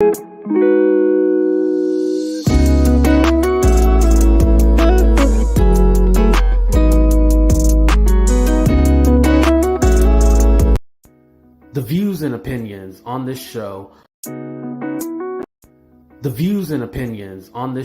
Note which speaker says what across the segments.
Speaker 1: The views and opinions on this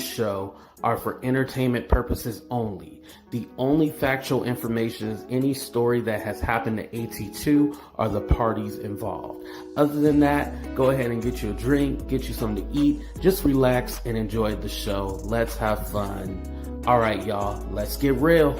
Speaker 1: show are for entertainment purposes only. The only factual information is any story that has happened to AT2 or the parties involved. Other than that, go ahead and get you a drink, get you something to eat, just relax and enjoy the show. Let's have fun. All right, y'all, let's get real.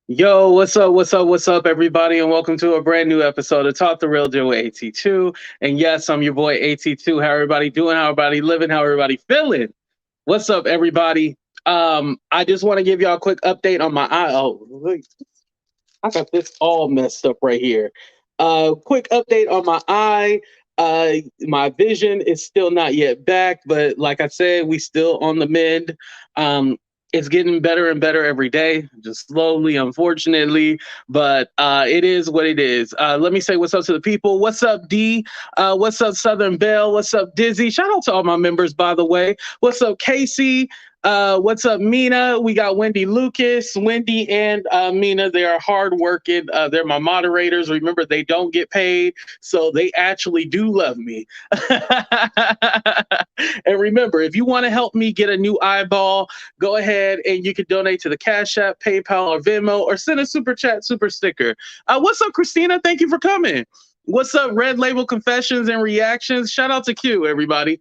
Speaker 1: Yo, what's up, everybody, and welcome to a brand new episode of Talk the Real Deal with AT2. And yes, I'm your boy AT2. How everybody doing? How everybody living? How everybody feeling? What's up, everybody? I just want to give y'all a quick update on my eye. Oh, look, I got this all messed up right here. Quick update on my eye. My vision is still not yet back, but like I said, we still on the mend. It's getting better and better every day, just slowly, unfortunately, but it is what it is. Let me say what's up to the people. What's up, D? What's up, Southern Belle? What's up, Dizzy? Shout out to all my members, by the way. What's up, Casey? What's up, Mina? We got Wendy Lucas. Wendy and Mina, they are hardworking. They're my moderators. Remember, they don't get paid, so they actually do love me. And remember, if you want to help me get a new eyeball, go ahead and you can donate to the Cash App, PayPal, or Venmo, or send a super chat, super sticker. What's up, Christina? Thank you for coming. What's up, Red Label Confessions and Reactions? Shout out to Q, everybody.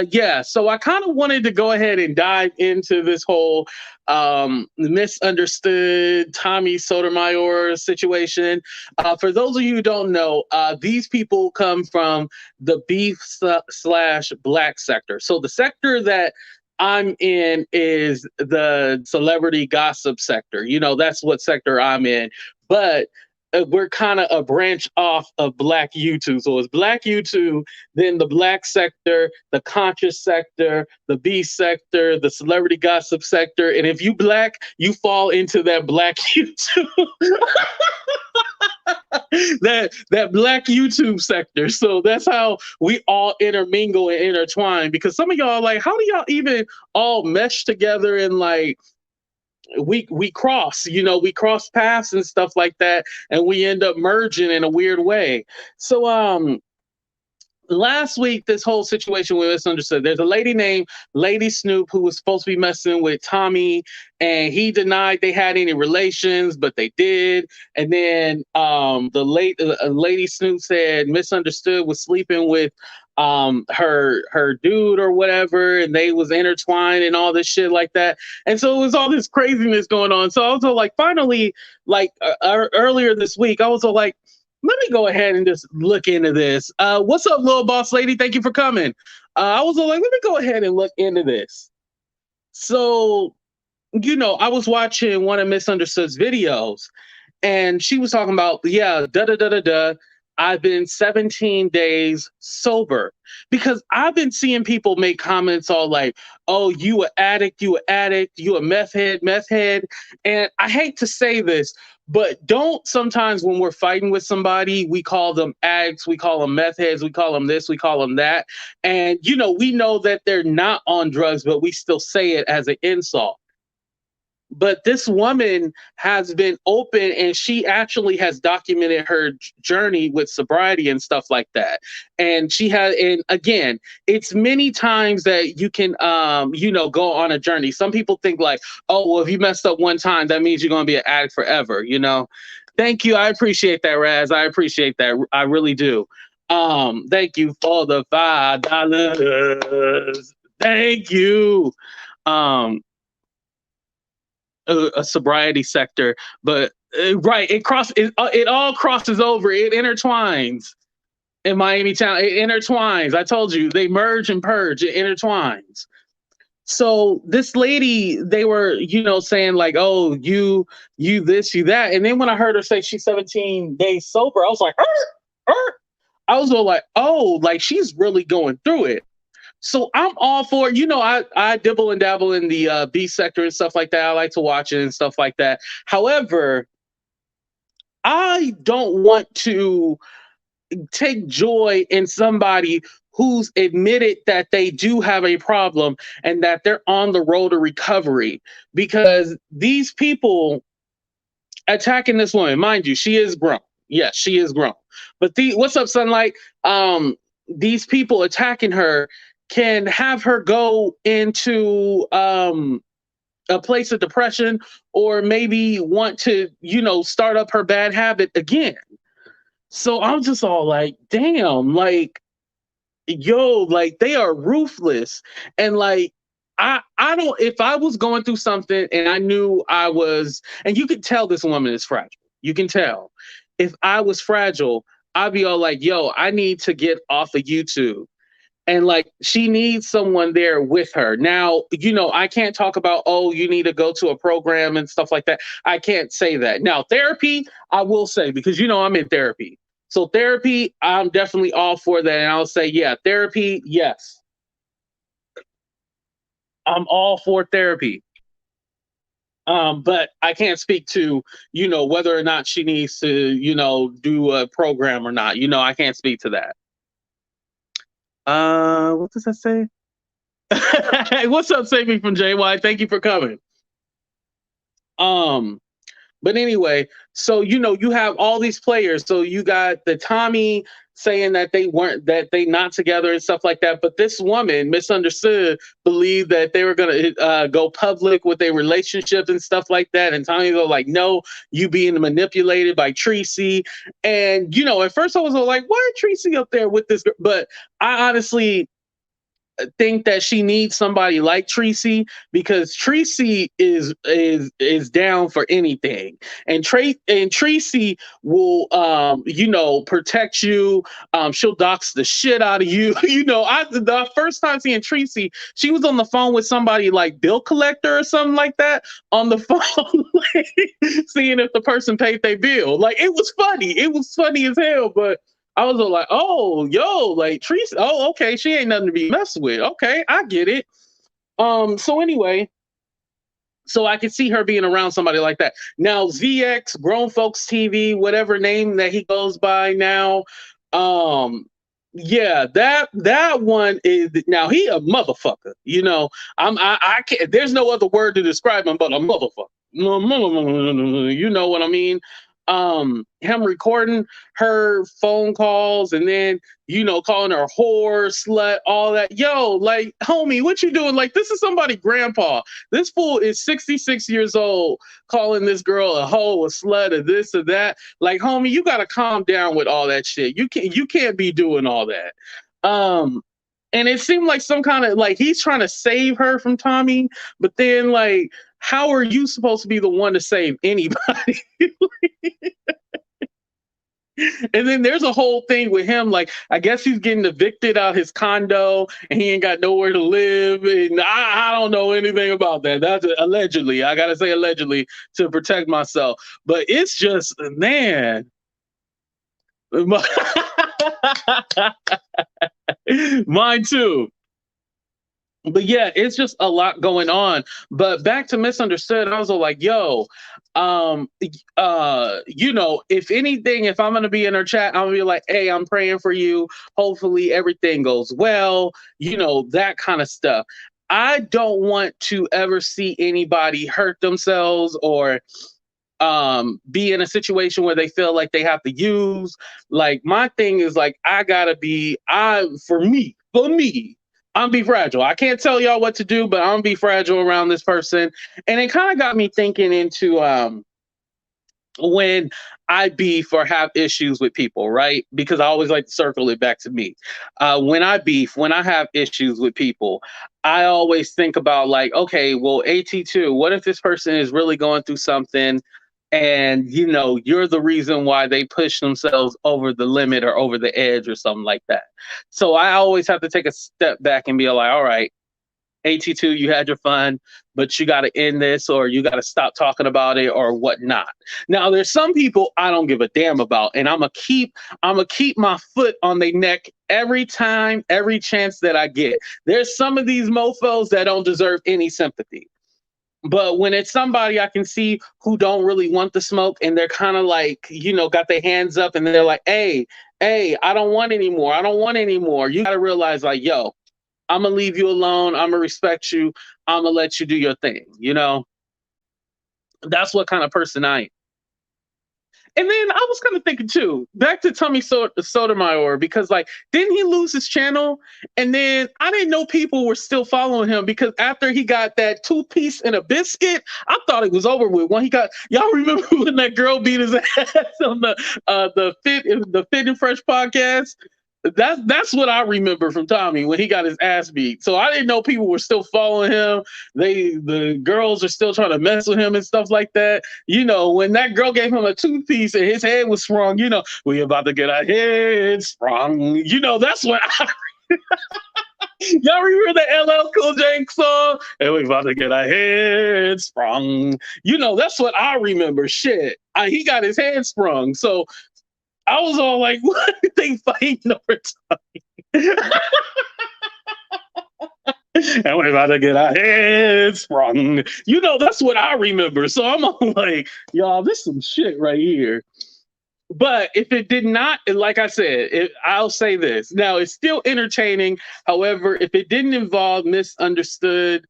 Speaker 1: Yeah, so I kind of wanted to go ahead and dive into this whole misunderstood Tommy Sotomayor situation. For those of you who don't know, these people come from the beef/black sector. So the sector that I'm in is the celebrity gossip sector. You know, that's what sector I'm in. But we're kind of a branch off of Black YouTube. So it's Black YouTube, then the Black sector, the conscious sector, the B sector, the celebrity gossip sector. And if you Black, you fall into that Black YouTube. that Black YouTube sector. So that's how we all intermingle and intertwine. Because some of y'all are like, how do y'all even all mesh together and like, we cross paths and stuff like that, and we end up merging in a weird way. So last week, this whole situation was misunderstood. There's a lady named Lady Snoop who was supposed to be messing with Tommy, and he denied they had any relations, but they did. And then Lady Snoop said misunderstood was sleeping with her dude or whatever, and they was intertwined and all this shit like that. And so it was all this craziness going on. So I was all like, finally, like earlier this week, I was all like, let me go ahead and just look into this. What's up, little boss lady? Thank you for coming. I was all like, let me go ahead and look into this. So, you know, I was watching one of Misunderstood's videos, and she was talking about, yeah, I've been 17 days sober, because I've been seeing people make comments all like, oh, you an addict, you a meth head. And I hate to say this, but don't sometimes when we're fighting with somebody, we call them addicts, we call them meth heads, we call them this, we call them that. And, you know, we know that they're not on drugs, but we still say it as an insult. But this woman has been open, and she actually has documented her journey with sobriety and stuff like that. And she had, and again, it's many times that you can, go on a journey. Some people think like, oh, well, if you messed up one time, that means you're going to be an addict forever, you know? Thank you. I appreciate that, Raz. I appreciate that. I really do. Thank you for the $5. Thank you. Um, a sobriety sector, but right, it all crosses over, it intertwines in Miami Town. It intertwines. I told you they merge and purge. It intertwines. So this lady, they were, saying like, "Oh, you this, you that," and then when I heard her say she's 17 days sober, I was like, I was all like, "Oh, like she's really going through it." So I'm all for, I dibble and dabble in the B sector and stuff like that. I like to watch it and stuff like that. However, I don't want to take joy in somebody who's admitted that they do have a problem and that they're on the road to recovery, because these people attacking this woman, mind you, she is grown. Yes, she is grown. But what's up, Sunlight? These people attacking her can have her go into a place of depression, or maybe want to, start up her bad habit again. So I'm just all like, damn, like, yo, like they are ruthless. And like, I don't, if I was going through something and I knew I was, and you can tell this woman is fragile. You can tell. If I was fragile, I'd be all like, yo, I need to get off of YouTube. And like, she needs someone there with her. Now, I can't talk about, oh, you need to go to a program and stuff like that. I can't say that. Now, therapy, I will say, because I'm in therapy. So therapy, I'm definitely all for that. And I'll say, yeah, therapy, yes. I'm all for therapy. But I can't speak to, whether or not she needs to, do a program or not. I can't speak to that. What does that say? Hey, what's up, Saving from JY? Thank you for coming. Um, but anyway, so you have all these players. So you got the Tommy saying that they not together and stuff like that. But this woman misunderstood, believed that they were gonna go public with their relationship and stuff like that. And Tommy go like, no, you being manipulated by Treecey. And at first I was all like, why Treecey up there with this girl? But I honestly think that she needs somebody like Treecey, because Treecey is down for anything, and Treecey will protect you. She'll dox the shit out of you. I the first time seeing Treecey, she was on the phone with somebody like bill collector or something like that on the phone, like, seeing if the person paid their bill. Like, it was funny. It was funny as hell, but I was like, oh, yo, like Treecey. Oh, okay, she ain't nothing to be messed with. Okay, I get it. So anyway, so I could see her being around somebody like that. Now, ZX, Grown Folks TV, whatever name that he goes by now. Yeah, that one is, now he a motherfucker. I can't. There's no other word to describe him but a motherfucker. You know what I mean? Him recording her phone calls, and then calling her whore, slut, all that. Yo, like, homie, what you doing? Like, this is somebody grandpa. This fool is 66 years old, calling this girl a hoe, a slut, or this or that. Like, homie, you gotta calm down with all that shit. You can't be doing all that. And it seemed like some kind of, like, he's trying to save her from Tommy, but then, like, how are you supposed to be the one to save anybody? And then there's a whole thing with him, like, I guess he's getting evicted out his condo and he ain't got nowhere to live. And I don't know anything about that. That's allegedly. I gotta say allegedly to protect myself. But it's just, man. Mine too. But yeah, it's just a lot going on. But back to Misunderstood, I was like, yo, if anything, if I'm gonna be in her chat, I'm gonna be like, hey, I'm praying for you. Hopefully everything goes well, that kind of stuff. I don't want to ever see anybody hurt themselves, or be in a situation where they feel like they have to use. Like, my thing is, like, I gotta be, for me, I'm be fragile. I can't tell y'all what to do, but I'm be fragile around this person. And it kind of got me thinking into when I beef or have issues with people, right? Because I always like to circle it back to me. When I beef, when I have issues with people, I always think about like, okay, well, AT2, what if this person is really going through something and you're the reason why they push themselves over the limit or over the edge or something like that. So I always have to take a step back and be like, all right, AT2, you had your fun, but you got to end this or you got to stop talking about it or whatnot. Now, there's some people I don't give a damn about, and I'm gonna keep my foot on their neck every time, every chance that I get. There's some of these mofos that don't deserve any sympathy. But when it's somebody I can see who don't really want the smoke and they're kind of like, got their hands up and they're like, hey, I don't want any more. I don't want any more. You got to realize, like, yo, I'm gonna leave you alone. I'm gonna respect you. I'm gonna let you do your thing. That's what kind of person I am. And then I was kind of thinking too, back to Sotomayor, because like, didn't he lose his channel? And then I didn't know people were still following him because after he got that two-piece and a biscuit, I thought it was over with. When he got, y'all remember when that girl beat his ass on the Fit and Fresh podcast? That's what I remember from Tommy when he got his ass beat. So I didn't know people were still following him. The girls are still trying to mess with him and stuff like that. When that girl gave him a two-piece and his head was sprung, we about to get our head sprung. That's what I y'all remember the LL Cool J song? And we about to get our head sprung. That's what I remember. Shit. He got his head sprung. So I was all like, what are they fighting over time? And we're about to get our heads sprung. That's what I remember. So I'm all like, y'all, this is some shit right here. But if it did not, like I said, I'll say this. Now, it's still entertaining. However, if it didn't involve misunderstood,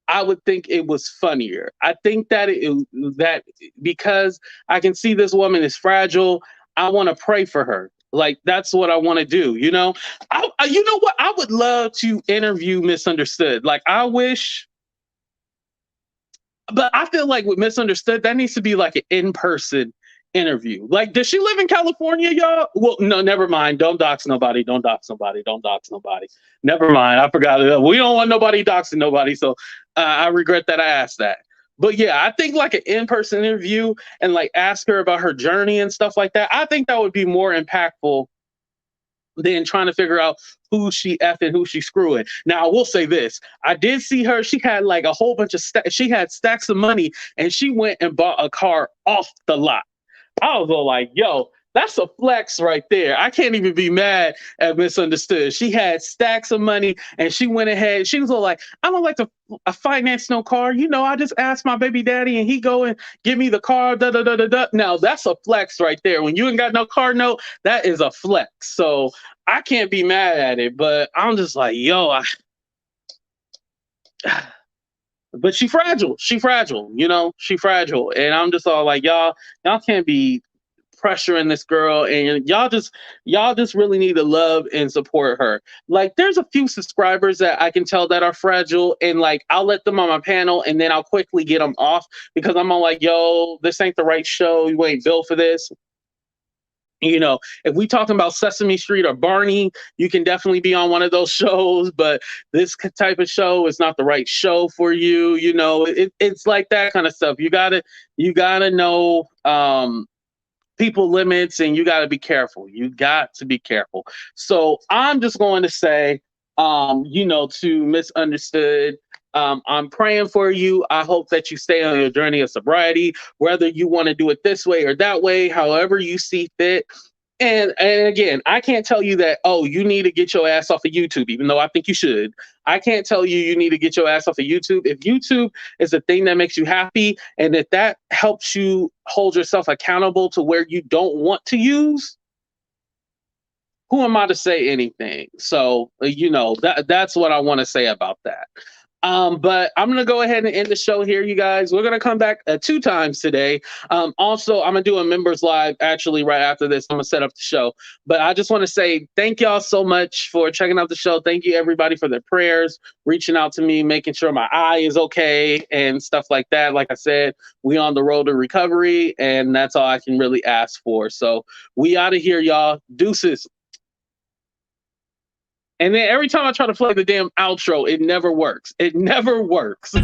Speaker 1: I would think it was funnier. I think that because I can see this woman is fragile, I want to pray for her. Like that's what I want to do. You know what? I would love to interview Misunderstood. Like I wish, but I feel like with Misunderstood, that needs to be like an in-person interview. Like, does she live in California, y'all? Well, no, never mind. Don't dox nobody. Don't dox nobody. Don't dox nobody. Never mind. I forgot it. We don't want nobody doxing nobody. So I regret that I asked that. But yeah, I think like an in-person interview and like ask her about her journey and stuff like that. I think that would be more impactful than trying to figure out who she effing, who she screwing. Now, I will say this. I did see her. She had like a whole bunch of she had stacks of money and she went and bought a car off the lot. I was all like, yo, that's a flex right there. I can't even be mad at Misunderstood. She had stacks of money and she went ahead. She was all like, I don't like to finance no car. I just asked my baby daddy and he go and give me the car. Da, da, da, da, da. Now that's a flex right there. When you ain't got no car note, that is a flex. So I can't be mad at it, but I'm just like, yo, but she fragile. She fragile, she fragile. And I'm just all like, y'all can't be pressuring this girl and y'all just really need to love and support her. Like there's a few subscribers that I can tell that are fragile and like I'll let them on my panel and then I'll quickly get them off because I'm all like, yo, this ain't the right show. You ain't built for this. If we talking about Sesame Street or Barney, you can definitely be on one of those shows, but this type of show is not the right show for you. It's like that kind of stuff. You gotta know people limits and you got to be careful. You got to be careful. So I'm just going to say, to Misunderstood, I'm praying for you. I hope that you stay on your journey of sobriety, whether you want to do it this way or that way, however you see fit. And again, I can't tell you that, oh, you need to get your ass off of YouTube, even though I think you should. I can't tell you need to get your ass off of YouTube. If YouTube is a thing that makes you happy and if that helps you hold yourself accountable to where you don't want to use, who am I to say anything? So, that's what I want to say about that. But I'm gonna go ahead and end the show here, you guys. We're gonna come back 2 times today. Also, I'm gonna do a members live actually right after this. I'm gonna set up the show. But I just want to say thank y'all so much for checking out the show. Thank you everybody for their prayers, reaching out to me, making sure my eye is okay and stuff like that. Like I said, we on the road to recovery, and that's all I can really ask for. So we out of here, y'all. Deuces. And then every time I try to play the damn outro, it never works. It never works.